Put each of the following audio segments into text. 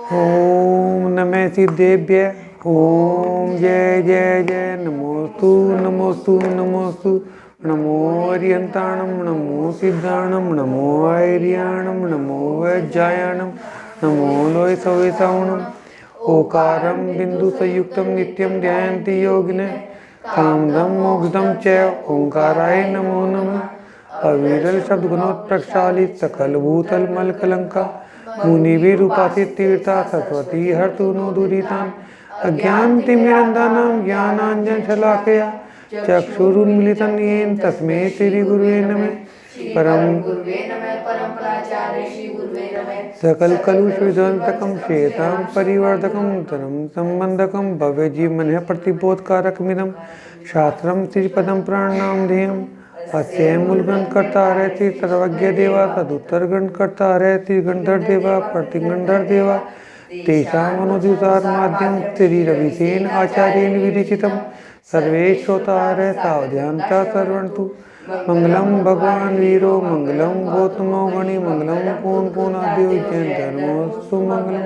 ओम नमः सिद्धेभ्य। ओम जय जय जय। नमोस्तु नमोस्तु नमोस्तु। नमो अर्यंताणम नमो सिद्धाणम नमो आर्याणम नमो वैज्यायणम नमो लोय सवेसावणम। ओकारम बिंदु संयुक्तम नित्यम ध्यायन्ति योगिने कामदम मोक्षदम च ओंकाराय नमो नमः। अविरल शब्द गुणोत्प्रक्षालित सकल भूतल मल कलंका मुनिवीर उपासित तीर्था सरस्वती हर्तु नो दुरितान अज्ञान तिमिरंधनम ज्ञानांजन शलाकया चक्षुरुन्मिलितं येन तस्मै श्री गुरुवे नमः। परम सकल कलुष विध्वंसकम श्वेतां परिवर्धकम तरम संबंधकम भव्य जीवन प्रतिबोधकारकमिदं शास्त्रम श्रीपदम प्राणाम ध्येयम् अस्य मूल ग्रंथ करता रहती सर्वज्ञ देवा तदुत्तर ग्रंथ करता रहती गंधर देवा प्रतिगंधर देवा तेषां अनुदितार माध्यम श्री रविसेन आचार्य विरचितम सर्वे श्रोता सावधानता सर्वन्तु। मंगलम भगवान वीरो मंगलम गौतमो गणि मंगलम पूर्ण पूर्णादेव जैन धर्मोस्तु मंगलम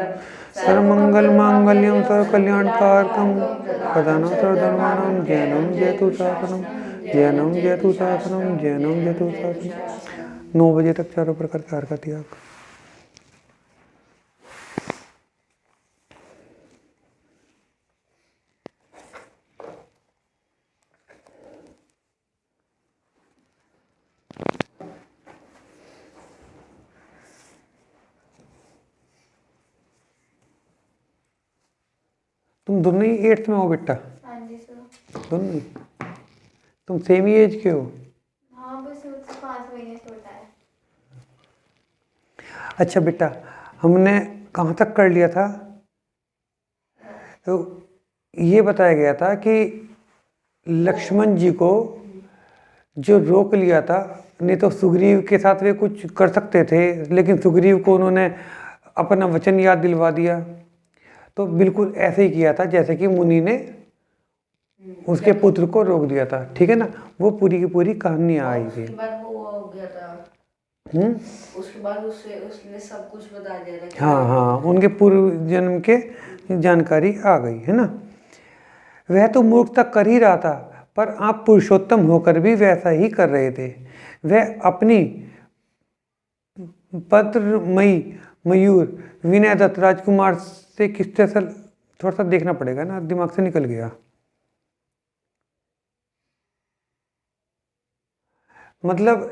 सर्वमंगल मांगल्यम सर्वकल्याणकारकम प्रधानम सर्वधर्माणां जैनम जयतु शासनम जैनम जयतु शासनम जैनम जयतु शासनम। 9 बजे तक चारों प्रकार का हरकत त्याग। तुम दोनों ही 8th में हो बेटा? हाँ जी सर। दोनों ही? तुम सेम ही एज के हो? हाँ बस 5 महीने छोटा है। अच्छा बेटा, हमने कहाँ तक कर लिया था? तो ये बताया गया था कि लक्ष्मण जी को जो रोक लिया था, नहीं तो सुग्रीव के साथ वे कुछ कर सकते थे, लेकिन सुग्रीव को उन्होंने अपना वचन याद दिलवा दिया। तो बिल्कुल ऐसे ही किया था जैसे कि मुनि ने उसके पुत्र को रोक दिया था, ठीक है ना। वो पूरी की पूरी कहानी आई थी। उसके बाद वो हो गया था। उसके बाद उसने सब कुछ बता दिया था। हाँ हाँ, उनके पूर्व जन्म के जानकारी आ गई है ना। वह तो मूर्खता कर ही रहा था, पर आप पुरुषोत्तम होकर भी वैसा ही कर रहे थे। वह अपनी पत्रमयी मयूर विनय दत्त राजकुमार से किससे थोड़ा सा देखना पड़ेगा ना, दिमाग से निकल गया। मतलब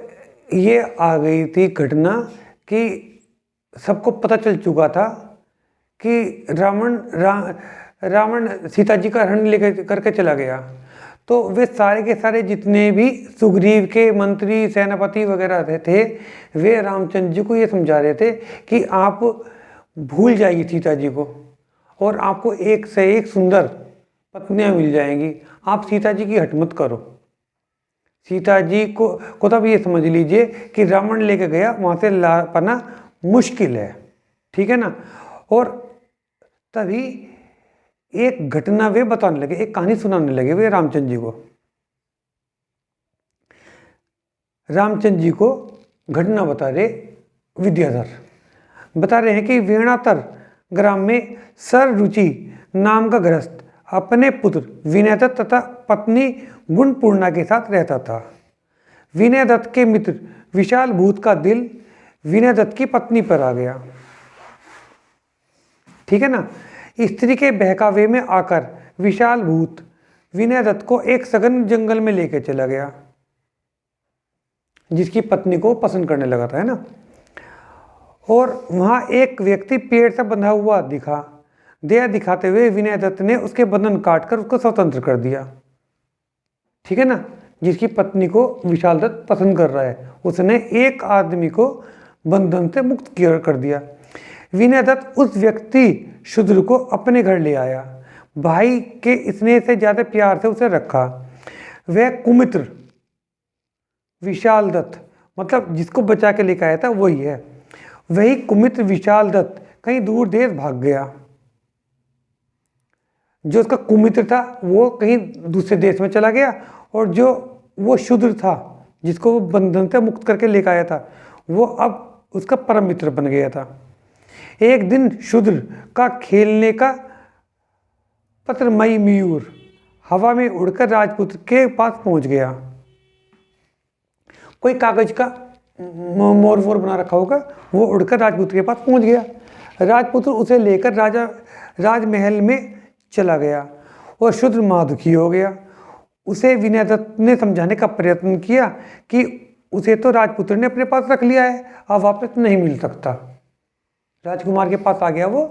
ये आ गई थी घटना कि सबको पता चल चुका था कि रावण सीता जी का हरण लेकर करके चला गया। तो वे सारे के सारे जितने भी सुग्रीव के मंत्री सेनापति वगैरह थे, वे रामचंद्र जी को ये समझा रहे थे कि आप भूल जाएगी सीता जी को और आपको एक से एक सुंदर पत्नियां मिल जाएंगी। आप सीता जी की हट मत करो। सीता जी को तब ये समझ लीजिए कि रावण लेके गया, वहाँ से ला पाना मुश्किल है, ठीक है ना। और तभी एक घटना वे बताने लगे, एक कहानी सुनाने लगे वे रामचंद्र जी को। रामचंद्र जी को घटना बता रहे विद्याधर, बता रहे हैं कि वेणातर ग्राम में सर रुचि नाम का गृहस्थ अपने पुत्र विनय दत्त तथा पत्नी गुणपूर्णा के साथ रहता था। विनय दत्त के मित्र विशाल भूत का दिल विनय दत्त की पत्नी पर आ गया, ठीक है ना। स्त्री के बहकावे में आकर विशाल भूत विनय दत्त को एक सघन जंगल में लेकर चला गया, जिसकी पत्नी को पसंद करने लगा था, है ना। और वहां एक व्यक्ति पेड़ से बंधा हुआ दिखा। दया दिखाते हुए विनय दत्त ने उसके बंधन काटकर उसको स्वतंत्र कर दिया, ठीक है ना। जिसकी पत्नी को विशाल दत्त पसंद कर रहा है, उसने एक आदमी को बंधन से मुक्त कर दिया। विनय दत्त उस व्यक्ति शूद्र को अपने घर ले आया, भाई के स्नेह से ज्यादा प्यार से उसे रखा। वह कुमित्र विशाल दत्त, मतलब जिसको बचा के लेकर आया था वही है, वही कुमित्र विशाल दत्त कहीं दूर देश भाग गया। जो उसका कुमित्र था वो कहीं दूसरे देश में चला गया, और जो वो शूद्र था जिसको वो बंधन से मुक्त करके लेकर आया था, वो अब उसका परम मित्र बन गया था। एक दिन शूद्र का खेलने का पत्रमयी मयूर हवा में उड़कर राजपुत्र के पास पहुंच गया। कोई कागज का मोर वोर बना रखा होगा, वो उड़कर राजपुत्र के पास पहुंच गया। राजपुत्र उसे लेकर राजमहल में चला गया और शूद्र महादुखी हो गया। उसे विनय दत्त ने समझाने का प्रयत्न किया कि उसे तो राजपुत्र ने अपने पास रख लिया है, अब वापस नहीं मिल सकता। राजकुमार के पास आ गया वो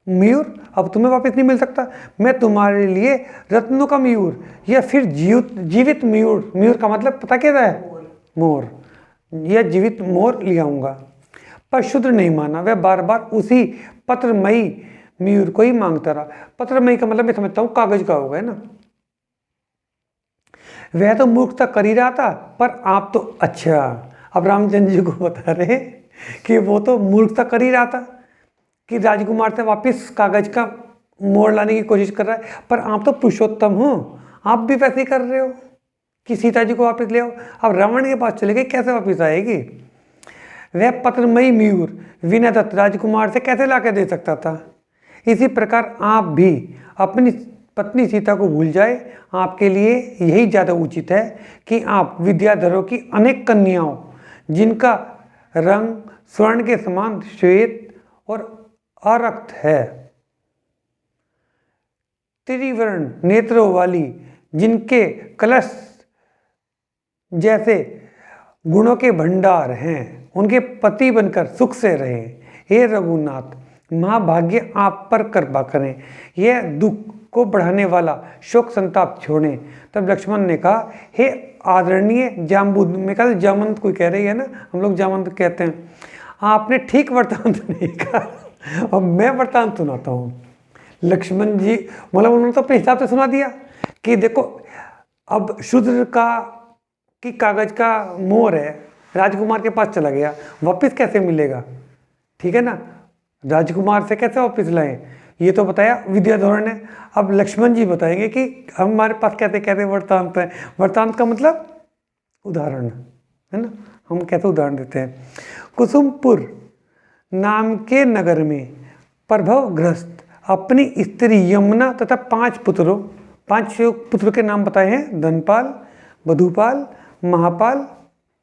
मयूर, अब तुम्हें वापस नहीं मिल सकता। मैं तुम्हारे लिए रत्नों का मयूर या फिर जीवित मयूर, मयूर का मतलब पता क्या है? मोर, या जीवित मोर ले आऊंगा। पर शूद्र नहीं माना, वह बार बार उसी पत्रमयी मयूर को ही मांगता रहा। पत्रमयी का मतलब मैं समझता हूँ कागज का होगा, है ना। वह तो मूर्खता कर ही रहा था, पर आप तो अच्छा, अब रामचंद्र जी को बता रहे कि वो तो मूर्खता कर ही रहा था कि राजकुमार से वापस कागज का मोड़ लाने की कोशिश कर रहा है, पर आप तो पुरुषोत्तम हो, आप भी वैसे ही कर रहे हो कि सीता जी को वापस ले आओ। अब रावण के पास चले गए, कैसे वापस आएगी? वह पत्रमयी मयूर विनय दत्त राजकुमार से कैसे ला के दे सकता था? इसी प्रकार आप भी अपनी पत्नी सीता को भूल जाए। आपके लिए यही ज़्यादा उचित है कि आप विद्याधरों की अनेक कन्याओं, जिनका रंग स्वर्ण के समान श्वेत और आरक्त है, त्रिवर्ण नेत्रों वाली, जिनके कलश जैसे गुणों के भंडार हैं, उनके पति बनकर सुख से रहें। हे रघुनाथ, महाभाग्य आप पर कृपा करें, यह दुख को बढ़ाने वाला शोक संताप छोड़ें। तब लक्ष्मण ने कहा, हे आदरणीय जाम्बूद, में कहा जामंत कोई कह रही है ना, हम लोग जामंत कहते हैं, आपने ठीक वृत्तांत नहीं कहा, अब मैं वृत्तांत सुनाता हूँ। लक्ष्मण जी मतलब उन्होंने तो अपने हिसाब से सुना दिया कि देखो अब शूद्र का कि कागज का मोर है, राजकुमार के पास चला गया, वापस कैसे मिलेगा? ठीक है ना, राजकुमार से कैसे वापस लाएं, ये तो बताया विद्याधर ने। अब लक्ष्मण जी बताएंगे कि हमारे पास कैसे कैसे वृत्तांत है। वृत्तांत का मतलब उदाहरण, है ना, हम कैसे उदाहरण देते हैं। कुसुमपुर नाम के नगर में प्रभवग्रस्त अपनी स्त्री यमुना तथा 5 पुत्रों के नाम बताए हैं, धनपाल, वधुपाल, महापाल,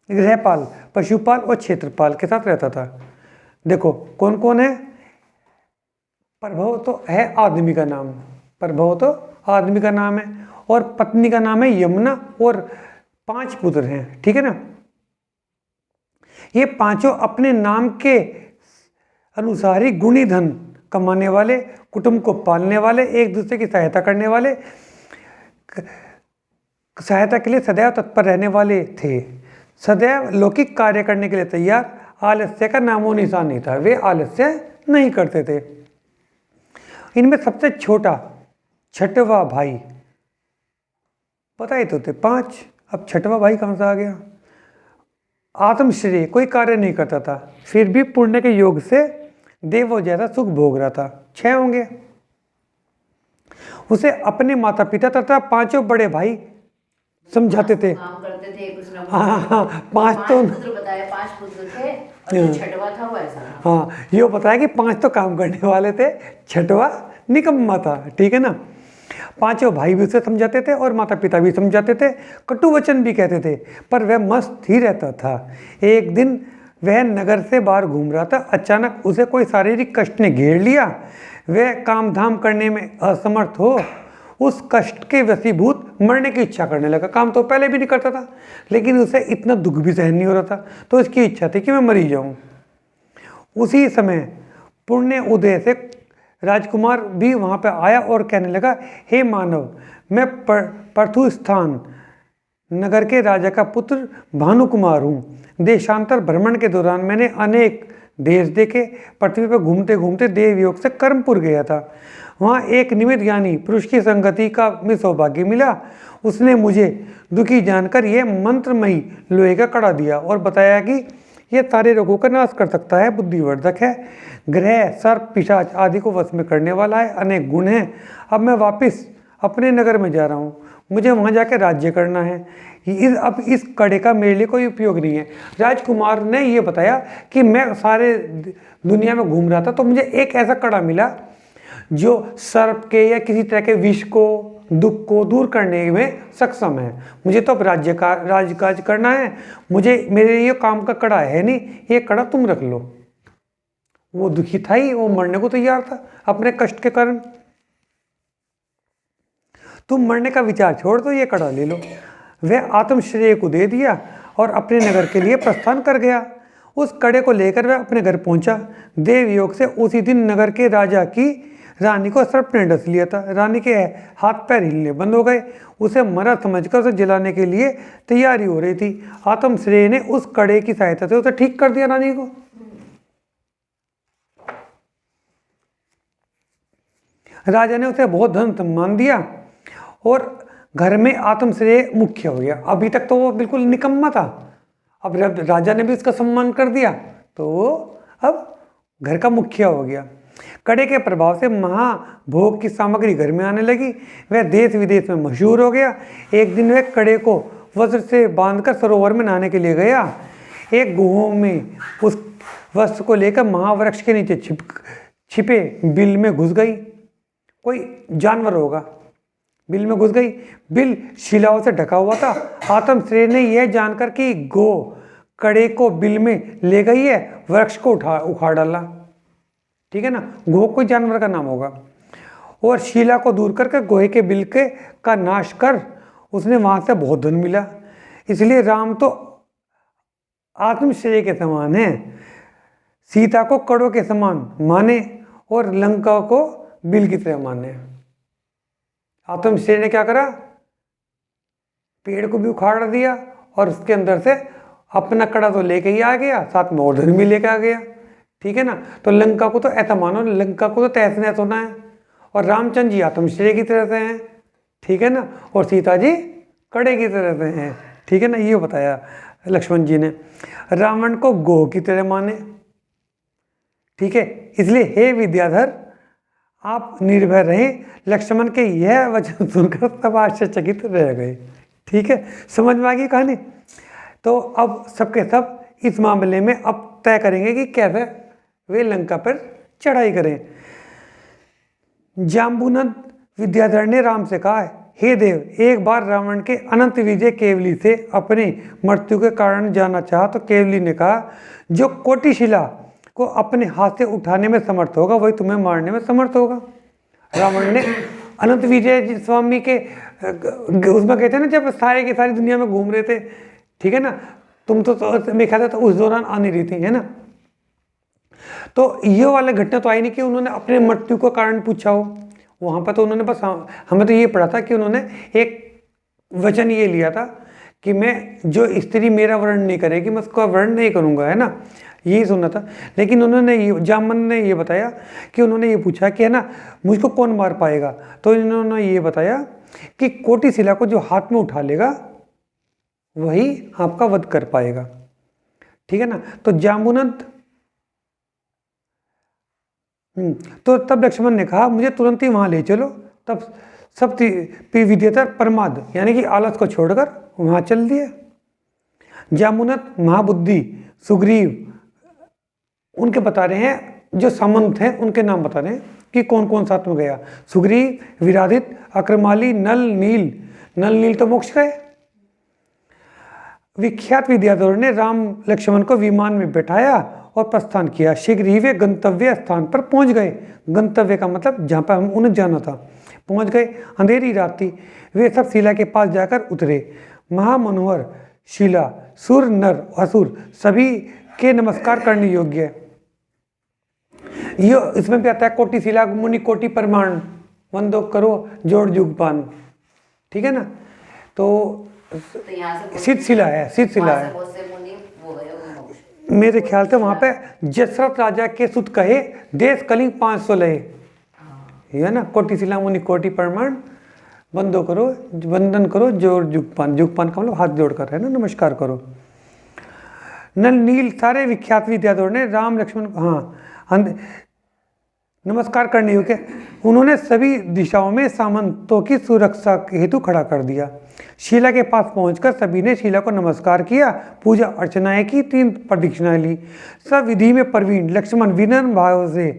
गृहपाल, पशुपाल और क्षेत्रपाल के साथ रहता था। देखो कौन कौन है? प्रभव तो है आदमी का नाम, प्रभव तो आदमी का नाम है, और पत्नी का नाम है यमुना, और 5 पुत्र हैं, ठीक है ना। ये पांचों अपने नाम के अनुसार ही गुणी धन कमाने वाले, कुटुंब को पालने वाले, एक दूसरे की सहायता करने वाले, सहायता के लिए सदैव तत्पर रहने वाले थे, सदैव लौकिक कार्य करने के लिए तैयार, आलस्य का नामो निशान नहीं था, वे आलस्य नहीं करते थे। इनमें सबसे छोटा 6वां भाई, बताए तो थे 5, अब 6वां भाई कहाँ से आ गया? आत्मश्रेय, कोई कार्य नहीं करता था, फिर भी पुण्य के योग से देवों जैसा सुख भोग रहा था। 6 होंगे। उसे अपने माता पिता तथा 5 बड़े भाई समझाते थे, काम करते थे कुछ ना कुछ। हाँ, 5 तो पुत्र बताया, 5 पुत्र थे और जो 6वां था वो ऐसा था। हाँ, ये बताया कि 5 तो काम करने वाले थे, 6वां निकम्मा था, ठीक है ना। 5 भाई भी उसे समझाते थे और माता पिता भी समझाते थे, कटु वचन भी कहते थे, पर वह मस्त ही रहता था। एक दिन वह नगर से बाहर घूम रहा था, अचानक उसे कोई शारीरिक कष्ट ने घेर लिया। वह काम धाम करने में असमर्थ हो उस कष्ट के वशीभूत मरने की इच्छा करने लगा। काम तो पहले भी नहीं करता था, लेकिन उसे इतना दुख भी सहन नहीं हो रहा था, तो इसकी इच्छा थी कि मैं मरी जाऊं। उसी समय पुण्य उदय से राजकुमार भी वहाँ पर आया और कहने लगा, हे मानव, मैं पृथु स्थान नगर के राजा का पुत्र भानुकुमार हूँ। देशांतर भ्रमण के दौरान मैंने अनेक देश देखे, पृथ्वी पर घूमते घूमते देवयोग से कर्मपुर गया था। वहाँ एक निमित्त ज्ञानी पुरुष की संगति का भी सौभाग्य मिला। उसने मुझे दुखी जानकर यह मंत्रमयी लोहे का कड़ा दिया और बताया कि यह सारे रोगों का नाश कर सकता है, बुद्धिवर्धक है, ग्रह सर्प पिशाच आदि को वश में करने वाला है, अनेक गुण हैं। अब मैं वापस अपने नगर में जा रहा हूँ, मुझे वहाँ जाकर राज्य करना है। अब इस कड़े का मेरे लिए कोई उपयोग नहीं है। राजकुमार ने ये बताया कि मैं सारे दुनिया में घूम रहा था, तो मुझे एक ऐसा कड़ा मिला जो सर्प के या किसी तरह के विष को, दुख को दूर करने में सक्षम है। मुझे तो अब राजकाज करना है, मुझे मेरे ये काम का कड़ा है नहीं, ये कड़ा तुम रख लो। वो दुखी था ही, वो मरने को तैयार था अपने कष्ट के कारण। तुम मरने का विचार छोड़ दो, ये कड़ा ले लो। वह आत्मश्रेय को दे दिया और अपने नगर के लिए प्रस्थान कर गया। उस कड़े को लेकर वह अपने घर पहुंचा। देव योग से उसी दिन नगर के राजा की रानी को सर्प ने डस लिया था। रानी के हाथ पैर हिलने बंद हो गए। उसे मरा समझकर उसे जलाने के लिए तैयारी हो रही थी। आत्मश्रेय ने उस कड़े की सहायता से उसे ठीक कर दिया रानी को। राजा ने उसे बहुत धन सम्मान दिया और घर में आत्मश्रेय मुख्य हो गया। अभी तक तो वो बिल्कुल निकम्मा था, अब राजा ने भी उसका सम्मान कर दिया तो वो अब घर का मुखिया हो गया। कड़े के प्रभाव से महाभोग की सामग्री घर में आने लगी। वह देश विदेश में मशहूर हो गया। एक दिन वह कड़े को वस्त्र से बांधकर सरोवर में नहाने के लिए गया। एक गुहा में उस वस्त्र को लेकर महावृक्ष के नीचे छिपे बिल में घुस गई। कोई जानवर होगा, बिल में घुस गई। बिल शिलाओं से ढका हुआ था। आत्मश्रेय ने यह जानकर कि गो कड़े को बिल में ले गई है, वृक्ष को उखाड़ डाला। ठीक है ना, गो कोई जानवर का नाम होगा। और शिला को दूर करके गोहे के बिल के का नाश कर उसने वहां से बहुत धन मिला। इसलिए राम तो आत्मश्रेय के समान है, सीता को कड़ों के समान माने और लंका को बिल की तरह माने। आत्मश्रेय ने क्या करा, पेड़ को भी उखाड़ दिया और उसके अंदर से अपना कड़ा तो लेके ही आ गया, साथ में और धन भी लेके आ गया। ठीक है ना, तो लंका को तो ऐसा मानो, लंका को तो तहस नहस होना है। और रामचंद्र जी आत्मश्रेय की तरह से हैं, ठीक है ना, और सीता जी कड़े की तरह से हैं। ठीक है ना, ये बताया लक्ष्मण जी ने। रावण को गो की तरह माने। ठीक है, इसलिए हे विद्याधर आप निर्भय रहें। लक्ष्मण के यह वचन सुनकर सब आश्चर्यचकित रह गए। ठीक है, समझ में आ गई कहानी। तो अब सबके सब इस मामले में अब तय करेंगे कि कैसे वे लंका पर चढ़ाई करें। जाम्बुनंद विद्याधर ने राम से कहा, हे देव, एक बार रावण के अनंत विजय केवली से अपने मृत्यु के कारण जानना चाहा तो केवली ने कहा, जो कोटिशिला को अपने हाथ से उठाने में समर्थ होगा वही तुम्हें मारने में समर्थ होगा। रावण ने अनंत विजय स्वामी के उसमें कहते हैं ना, जब सारे की सारी दुनिया में घूम रहे थे, ठीक है ना, तुम तो मेरे ख्याल से उस दौरान आ नहीं रही थी, है ना। तो ये वाला घटना तो आई नहीं कि उन्होंने अपने मृत्यु का कारण पूछा हो। वहाँ पर तो उन्होंने बस हमें तो ये पढ़ा था कि उन्होंने एक वचन ये लिया था कि मैं जो स्त्री मेरा वर्ण नहीं करेगी मैं उसका वर्ण नहीं करूँगा, है ना, यही सुना था। लेकिन उन्होंने ये जामन ने ये बताया कि उन्होंने ये पूछा कि है ना मुझको कौन मार पाएगा, तो इन्होंने ये बताया कि कोटिशिला को जो हाथ में उठा लेगा वही आपका वध कर पाएगा। ठीक है ना, तो जाम्बुनंद तो तब लक्ष्मण ने कहा मुझे तुरंत ही वहां ले चलो। तब सब विद्याधर प्रमाद यानी कि आलस को छोड़कर वहां चल दिए। जाम्बुनंद महाबुद्धि सुग्रीव उनके बता रहे हैं, जो सामंत हैं उनके नाम बता रहे हैं कि कौन कौन साथ में गया। सुग्रीव, विराधित, अक्रमाली, नल नील। नल नील तो मोक्ष गए। विख्यात विद्याधर ने राम लक्ष्मण को विमान में बैठाया और प्रस्थान किया। शीघ्र ही वे गंतव्य स्थान पर पहुंच गए। गंतव्य का मतलब जहां पर हम उन्हें जाना था, पहुंच गए। अंधेरी रात थी। वे सब शिला के पास जाकर उतरे। महामनोहर शिला सुर नर असुर सभी के नमस्कार करने योग्य है। ये इसमें भी आता है कोटि शिला मुनि कोटि परमाण वंदो करो जोड़ जुगपान। ठीक है ना, तो सिद्ध शिला है, सिद्ध शिला है। मेरे ख्याल से वहां पे जसरथ राजा के सुत कहे देश कलिंग 500 लहे, है ना। कोटि शिला मुनि कोटि परमाण वंदो करो वंदन करो जोड़ जुगपान। जुगपान का मतलब हाथ जोड़कर, है ना, नमस्कार करो। नल नील सारे विख्यात विद्याधर ने राम लक्ष्मण नमस्कार करने योग्य। उन्होंने सभी दिशाओं में सामंतों की सुरक्षा के हेतु खड़ा कर दिया। शीला के पास पहुंचकर सभी ने शीला को नमस्कार किया, पूजा अर्चनाएं की, 3 प्रदक्षिणाएं ली। सब विधि में प्रवीण लक्ष्मण विनम्र भाव से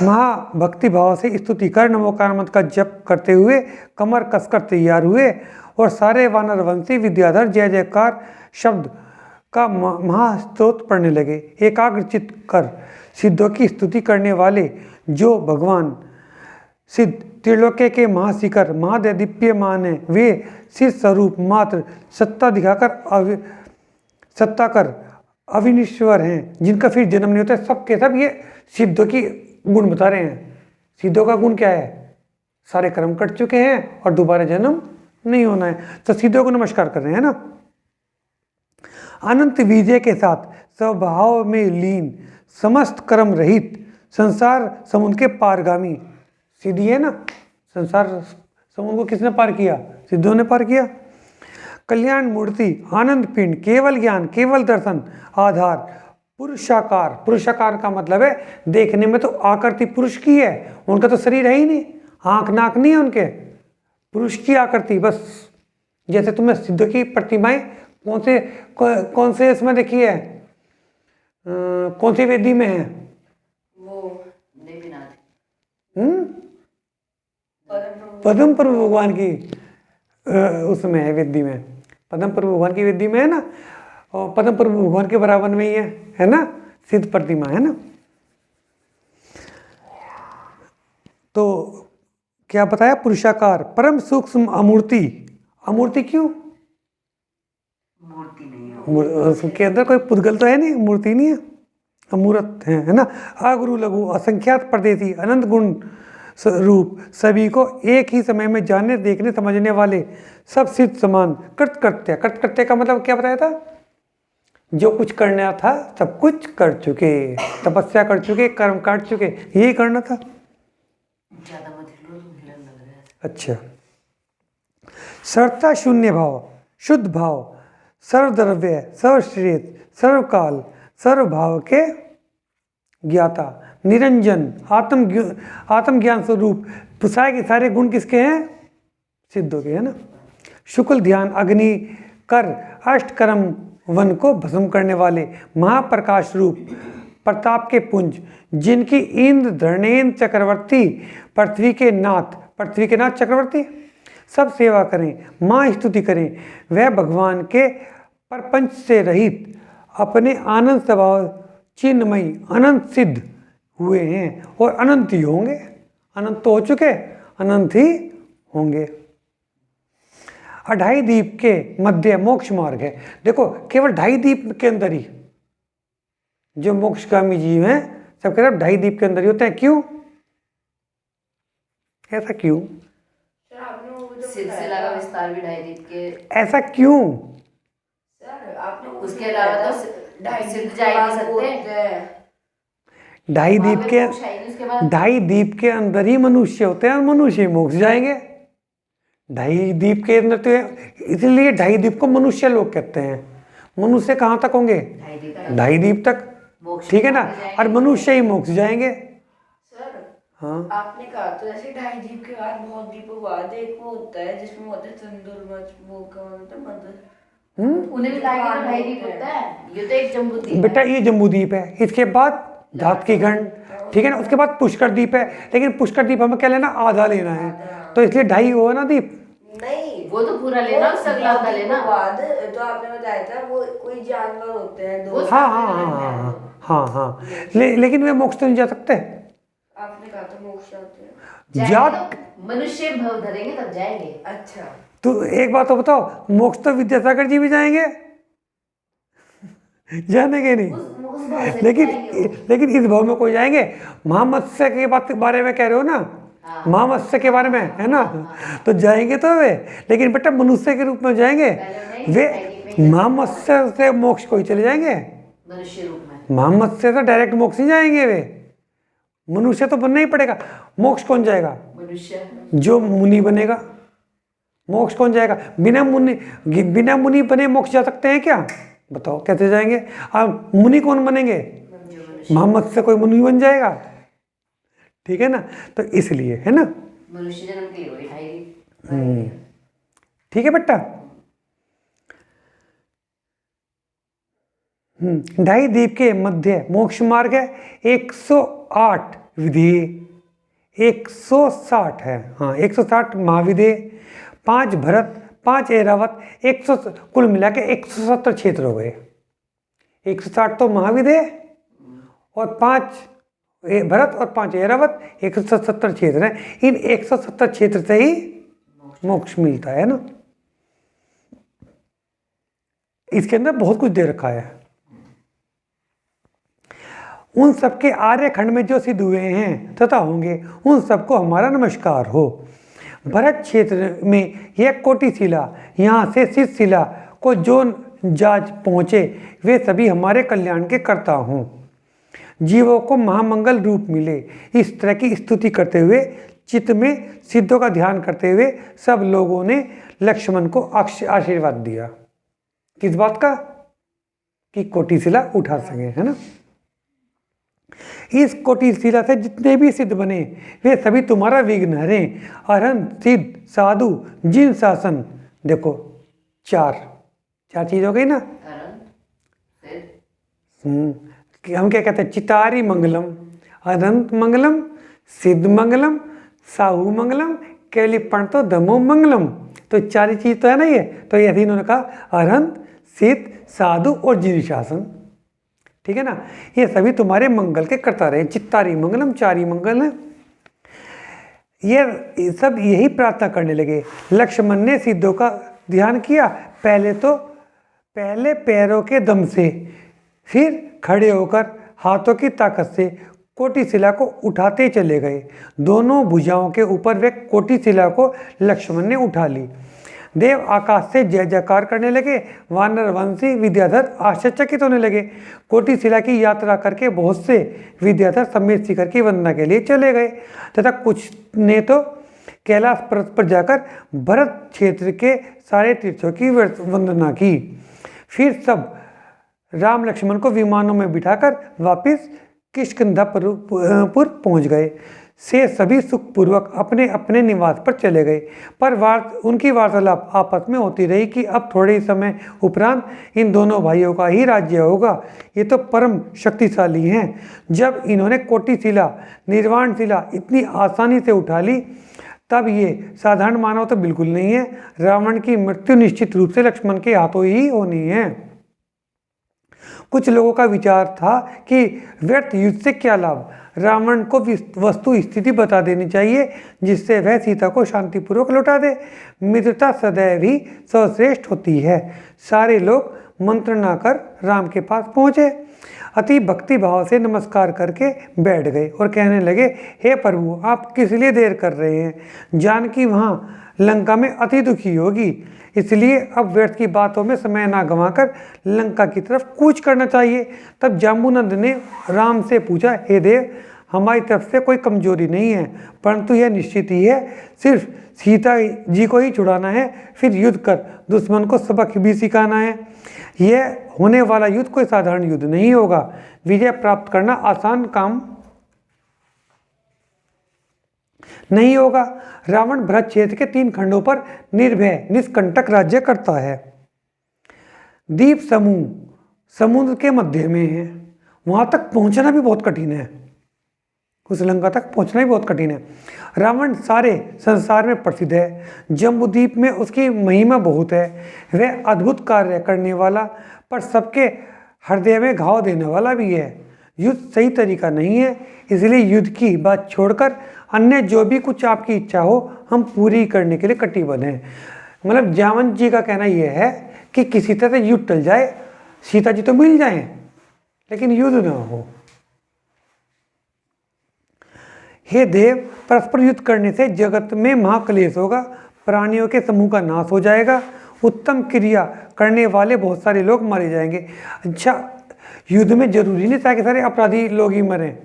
महाभक्ति भाव से स्तुति कर नमोकार मंत्र का जप करते हुए कमर कसकर तैयार हुए और सारे वानर वंशी विद्याधर जय जयकार शब्द का महास्तोत्र पढ़ने लगे। एकाग्रचित कर सिद्धों की स्तुति करने वाले जो भगवान सिद्ध त्रिलोक्य के महाशिखर महादिव्यमान है, वे सिद्ध स्वरूप मात्र सत्ता कर अविनिश्वर हैं, जिनका फिर जन्म नहीं होता। सब के सब ये सिद्धों की गुण बता रहे हैं। सिद्धों का गुण क्या है? सारे कर्म कट चुके हैं और दोबारा जन्म नहीं होना है। तो सिद्धों को नमस्कार कर रहे हैं ना। अनंत विजय के साथ स्वभाव में लीन समस्त कर्म रहित संसार समुद्र के पारगामी सिद्धि है ना। संसार समुद्र को किसने पार किया? सिद्धों ने पार किया। कल्याण मूर्ति आनंद पिंड केवल ज्ञान केवल दर्शन आधार पुरुषाकार। पुरुषाकार का मतलब है देखने में तो आकृति पुरुष की है, उनका तो शरीर है ही नहीं, आंख नाक नहीं है उनके, पुरुष की आकृति बस। जैसे तुमने सिद्धों की प्रतिमाएं कौन से इसमें देखी है? कौन सी वेदी में है? वो देवीनाथ पद्म प्रभु भगवान की उसमें है वेदी में। पद्म प्रभु भगवान की वेदी में है ना, और पद्म प्रभु भगवान के बराबर में ही है ना सिद्ध प्रतिमा, है ना। तो क्या बताया? पुरुषाकार परम सूक्ष्म अमूर्ति। अमूर्ति क्यों? मूर्ति नहीं है उसके अंदर कोई पुद्गल तो है नहीं, मूर्ति नहीं है, अमूर्त है ना। अगुरु लघु असंख्यात परदेसी अनंत गुण रूप सभी को एक ही समय में जानने देखने समझने वाले सब सिद्ध समान कृतकृत्य। कृतकृत्य का मतलब क्या बताया था? जो कुछ करना था सब कुछ कर चुके, तपस्या कर चुके, कर्म काट चुके, यही करना था। ज्यादा मत हिलो, तुम हिलन लग रहा है। अच्छा, सर्वता शून्य भाव शुद्ध भाव सर्वद्रव्य सर्वश्रेष्ठ सर्वकाल सर्वभाव के ज्ञाता निरंजन आत्मज्ञान स्वरूप पुसाए के सारे गुण किसके हैं? सिद्धों के, है ना। शुक्ल ध्यान अग्नि कर अष्टकर्म वन को भस्म करने वाले महाप्रकाश रूप प्रताप के पुंज, जिनकी इंद्र धर्णेन्द्र चक्रवर्ती पृथ्वी के नाथ चक्रवर्ती सब सेवा करें, माँ स्तुति करें। वह भगवान के प्रपंच से रहित अपने आनंद स्वभाव चिन्मयी अनंत सिद्ध हुए हैं और अनंत ही होंगे। अनंत तो हो चुके, अनंत ही होंगे। अढ़ाई दीप के मध्य मोक्ष मार्ग है। देखो, केवल ढाई दीप के अंदर ही जो मोक्षगामी जीव हैं सब के सब ढाई दीप के अंदर ही होते हैं। क्यों ऐसा? क्यों? सिलसिला का विस्तार भी ढाई दीप के। ऐसा क्यों? सर आपने उसके अलावा तो सिद्ध जा ही नहीं सकते। ढाई दीप के अंदर ही मनुष्य होते हैं और मनुष्य ही मोक्ष जाएंगे। ढाई दीप के अंदर तो, इसलिए ढाई दीप को मनुष्य लोग कहते हैं। मनुष्य कहाँ तक होंगे? ढाई दीप तक, ठीक है ना। और मनुष्य ही मोक्ष जाएंगे। हाँ, आपने कहा तो जैसे ढाई दीप के बाद बहुत दीपों बाद एक वो होता है जिसमें होते हैं तंदुर वो क्या होता है मतलब उन्हें भी ढाई दीप होता है। ये तो एक जम्बूद्वीप बेटा, ये जम्बूद्वीप है। इसके बाद धातकी खंड, ठीक है ना। उसके बाद पुष्कर द्वीप है, लेकिन पुष्कर द्वीप हमें क्या लेना? आधा लेना है, तो इसलिए ढाई हुआ ना द्वीप। नहीं, वो तो पूरा लेना, उससे अगला आधा लेना। बाद तो आपने बताया था वो कोई जानवर होते हैं दो। हाँ, लेकिन वे मोक्ष तो नहीं जा सकते। आपने कहा तो मोक्ष जाते हैं। जा मनुष्य भव धरेंगे तब जाएंगे। अच्छा, तो एक बात तो बताओ, मोक्ष तो विद्यासागर जी भी जाएंगे जानेंगे नहीं, लेकिन इस भाव में कोई जाएंगे। महामत्स्य के बारे में कह रहे हो ना? महामत्स्य के बारे में, है ना। तो जाएंगे तो वे, लेकिन बेटा मनुष्य के रूप में जाएंगे वे। महामत्स्य से मोक्ष को ही चले जाएंगे, मनुष्य रूप में। महामत्स्य से डायरेक्ट मोक्ष ही जाएंगे वे। मनुष्य तो बनना ही पड़ेगा। मोक्ष कौन जाएगा? मनुष्य। जो मुनि बनेगा। मोक्ष कौन जाएगा? बिना मुनि बने मोक्ष जा सकते हैं क्या? बताओ कैसे जाएंगे? अब मुनि कौन बनेंगे? मोहम्मद से कोई मुनि बन जाएगा? ठीक है ना, तो इसलिए है ना। मनुष्य जन्म के लिए वही 2.5 ठीक है बेटा। 2.5 द्वीप के मध्य मोक्ष मार्ग है। 108 विधेय, 160 है, हाँ 160 महाविधेय, 5 भरत, 5 ऐरावत, 100 कुल मिला के 170 क्षेत्र हो गए। 160 तो महाविधेय और 5 भरत और 5 ऐरावत, 170 क्षेत्र हैं। इन 170 क्षेत्र से ही मोक्ष मिलता है ना। इसके अंदर बहुत कुछ दे रखा है। उन सबके आर्य खंड में जो सिद्ध हुए हैं तथा होंगे, उन सबको हमारा नमस्कार हो। भरत क्षेत्र में यह कोटि शिला, यहाँ से शीर्ष शिला को जो जाज पहुँचे, वे सभी हमारे कल्याण के कर्ता हों। जीवों को महामंगल रूप मिले, इस तरह की स्तुति करते हुए चित्त में सिद्धों का ध्यान करते हुए सब लोगों ने लक्ष्मण को आशीर्वाद दिया। किस बात का? कि कोटि शिला उठा सके, है ना। इस कोटि शिला से जितने भी सिद्ध बने, वे सभी तुम्हारा विघ्न हरें। अरहंत, सिद्ध, साधु, जिन शासन, देखो चार चीज हो गई ना। हम क्या कहते हैं? चितारी मंगलम, अनंत मंगलम, सिद्ध मंगलम, साहू मंगलम, केवली पंतो धमो मंगलम। तो 4 चीज तो है ना ये। तो ऐसे इन्होंने कहा अरहंत, सिद्ध, साधु और जिन शासन, ठीक है ना। ये सभी तुम्हारे मंगल के करता रहे। चित्तारी मंगलम, 4 मंगल है। ये सब यही प्रार्थना करने लगे। लक्ष्मण ने सिद्धों का ध्यान किया, पहले पैरों के दम से, फिर खड़े होकर हाथों की ताकत से कोटि शिला को उठाते चले गए। दोनों भुजाओं के ऊपर वे कोटि शिला को लक्ष्मण ने उठा ली। देव आकाश से जय जयकार करने लगे। वानर वंशी विद्याधर आश्चर्यचकित होने लगे। कोटि शिला की यात्रा करके बहुत से विद्याधर समेत शिखर की वंदना के लिए चले गए तथा कुछ ने तो कैलाश पर्वत पर जाकर भरत क्षेत्र के सारे तीर्थों की वंदना की। फिर सब राम लक्ष्मण को विमानों में बिठाकर वापस किष्किंधापुर पहुंच गए। से सभी सुखपूर्वक अपने अपने निवास पर चले गए। पर उनकी वार्तालाप आपस में होती रही कि अब थोड़े ही समय उपरांत इन दोनों भाइयों का ही राज्य होगा। ये तो परम शक्तिशाली हैं। जब इन्होंने कोटि शिला, निर्वाण शिला इतनी आसानी से उठा ली, तब ये साधारण मानव तो बिल्कुल नहीं है। रावण की मृत्यु निश्चित रूप से लक्ष्मण के हाथों ही होनी है। कुछ लोगों का विचार था कि व्यर्थ युद्ध से क्या लाभ, रावण को वस्तु स्थिति बता देनी चाहिए जिससे वह सीता को शांतिपूर्वक लौटा दे। मित्रता सदैव ही सर्वश्रेष्ठ होती है। सारे लोग मंत्रणा कर राम के पास पहुँचे, अति भक्ति भाव से नमस्कार करके बैठ गए और कहने लगे, हे प्रभु, आप किस लिए देर कर रहे हैं? जानकी वहाँ लंका में अति दुखी होगी, इसलिए अब व्यर्थ की बातों में समय ना गंवाकर लंका की तरफ कूच करना चाहिए। तब जाम्बूनंद ने राम से पूछा, हे देव, हमारी तरफ से कोई कमजोरी नहीं है, परंतु यह निश्चित ही है सिर्फ सीता जी को ही छुड़ाना है, फिर युद्ध कर दुश्मन को सबक भी सिखाना है। यह होने वाला युद्ध कोई साधारण युद्ध नहीं होगा। विजय प्राप्त करना आसान काम नहीं होगा। रावण भरत क्षेत्र के 3 खंडों पर निर्भय निष्कंटक राज्य करता है। द्वीप समूह समुद्र के मध्य में है, वहां तक पहुंचना भी बहुत कठिन है। उस लंका तक पहुंचना भी बहुत कठिन है। रावण सारे संसार में प्रसिद्ध है। जम्बूद्वीप में उसकी महिमा बहुत है। वह अद्भुत कार्य करने वाला, पर सबके हृदय में घाव देने वाला भी है। युद्ध सही तरीका नहीं है, इसलिए युद्ध की बात छोड़कर अन्य जो भी कुछ आपकी इच्छा हो, हम पूरी करने के लिए कटिबद्ध हैं। मतलब जामवंत जी का कहना यह है कि किसी तरह से युद्ध टल जाए, सीता जी तो मिल जाएं, लेकिन युद्ध ना हो। हे देव, परस्पर युद्ध करने से जगत में महाक्लेश होगा, प्राणियों के समूह का नाश हो जाएगा, उत्तम क्रिया करने वाले बहुत सारे लोग मारे जाएंगे। अच्छा, युद्ध में जरूरी नहीं था कि सारे अपराधी लोग ही मरें,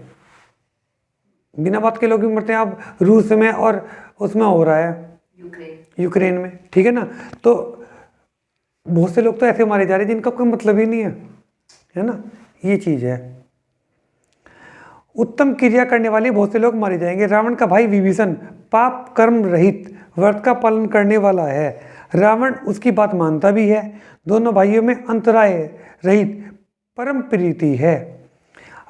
बिना बात के लोग भी मरते हैं। अब रूस में और उसमें हो रहा है यूक्रेन में, ठीक है ना। तो बहुत से लोग तो ऐसे मारे जा रहे हैं जिनका कोई मतलब ही नहीं है ना। ये चीज़ है। उत्तम क्रिया करने वाले बहुत से लोग मारे जाएंगे। रावण का भाई विभीषण पाप कर्म रहित व्रत का पालन करने वाला है। रावण उसकी बात मानता भी है। दोनों भाइयों में अंतराय रहित परम प्रीति है।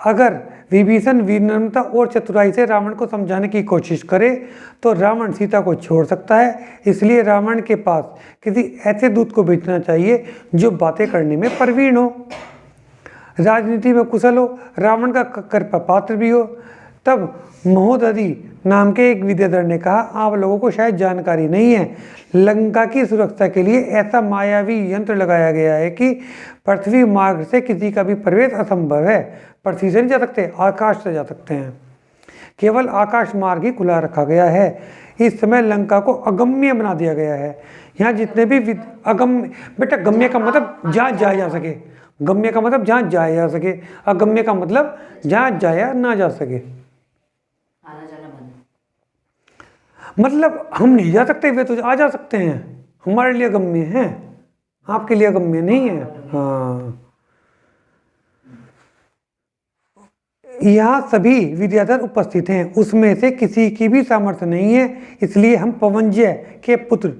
अगर विभीषण विनम्रता और चतुराई से रावण को समझाने की कोशिश करे तो रावण सीता को छोड़ सकता है। इसलिए रावण के पास किसी ऐसे दूत को भेजना चाहिए जो बातें करने में प्रवीण हो, राजनीति में कुशल हो, रावण का कृपा पात्र भी हो। तब महोदधि नाम के एक विद्याधर ने कहा, आप लोगों को शायद जानकारी नहीं है, लंका की सुरक्षा के लिए ऐसा मायावी यंत्र लगाया गया है कि पृथ्वी मार्ग से किसी का भी प्रवेश असंभव है। पृथ्वी से नहीं जा सकते, आकाश से जा सकते हैं। केवल आकाश मार्ग ही खुला रखा गया है। इस समय लंका को अगम्य बना दिया गया है। यहाँ जितने भी अगम्य, बेटा गम्य का मतलब जहाँ जाया जा सके, गम्य का मतलब जहाँ जाया जा सके, अगम्य का मतलब जहाँ जाया ना जा सके। मतलब हम नहीं जा सकते, वे तो आ जा सकते हैं, हमारे लिए गम्य हैं, आपके लिए गम्य नहीं है। हाँ, यहाँ सभी विद्याधर उपस्थित हैं, उसमें से किसी की भी सामर्थ्य नहीं है, इसलिए हम पवनजय के पुत्र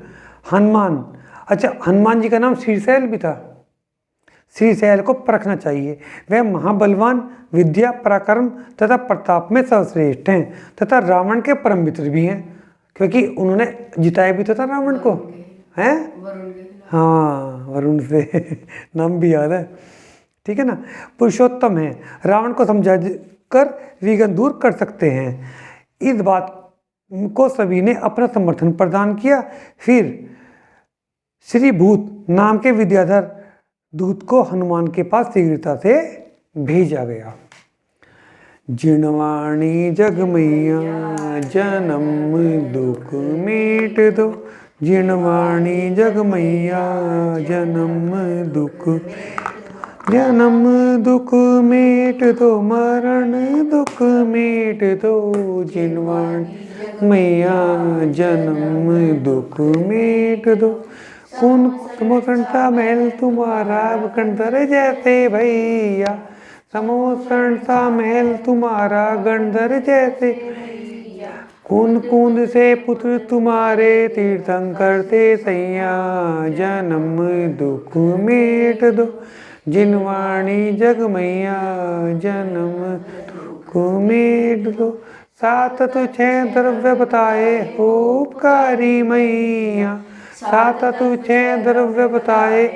हनुमान, अच्छा हनुमान जी का नाम श्रीशैल भी था, श्रीशैल को परखना चाहिए। वह महाबलवान, विद्या, पराक्रम तथा प्रताप में सर्वश्रेष्ठ हैं तथा रावण के परम मित्र भी हैं, क्योंकि उन्होंने जिताया भी तो था रावण को, हैं? हाँ, वरुण से नाम भी याद है, ठीक है ना। पुरुषोत्तम है, रावण को समझा कर विघ्न दूर कर सकते हैं। इस बात को सभी ने अपना समर्थन प्रदान किया। फिर श्रीभूत नाम के विद्याधर दूत को हनुमान के पास शीघ्रता से भेजा गया। जिनवाणी जगमैया जन्म दुख मेट दो, जिनवाणी जगमैया जन्म दुख मेट दो, मरण दुख मेट दो, जिनवाणी मैया जन्म दुख मेट दो। कौन समोसनता महल तुम्हारा गणधर जैसे भैया, समोसन सा महल तुम्हारा गणधर जैसे, कूंद से पुत्र तुम्हारे तीर्थंकर थे सैया, जन्म दुख मेट दो, जिनवाणी जगमैया जन्म दुख मेट दो। 7 तो 6 द्रव्य बताए उपकारी मैया, 7 तो 6 द्रव्य बताए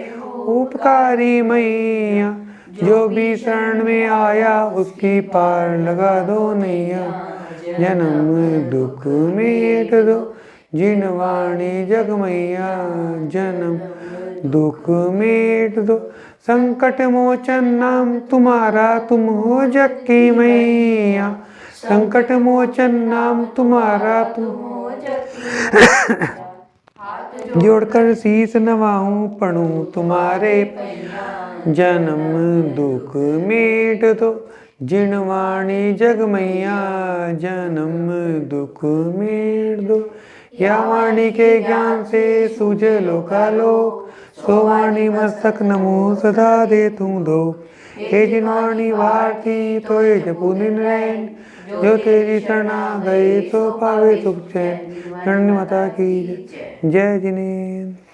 उपकारी मैया, जो भी शरण में आया उसकी पार लगा दो नैया, जन्म दुख मेट दो, जिनवाणी जगमैया जन्म दुख मेट दो। संकट मोचन नाम तुम्हारा तुम हो जग की मैया, संकट मोचन नाम तुम्हारा तुम हो जग, जोड़कर शीस नवाऊं पढ़ूं तुम्हारे, जन्म दुख मेट दो, जिनवाणी जगमैया जन्म दुख मेट दो। या वाणी के ज्ञान से सूझे लोकालोक, सो वाणी मस्तक नमो सदा दे तुम दो। हे जिनवाणी भारती तो ये जपू दिन रैन, जो तेरी शरणा गए तो पावे सुख चैन। गण माता की जय जिनेन्द्र।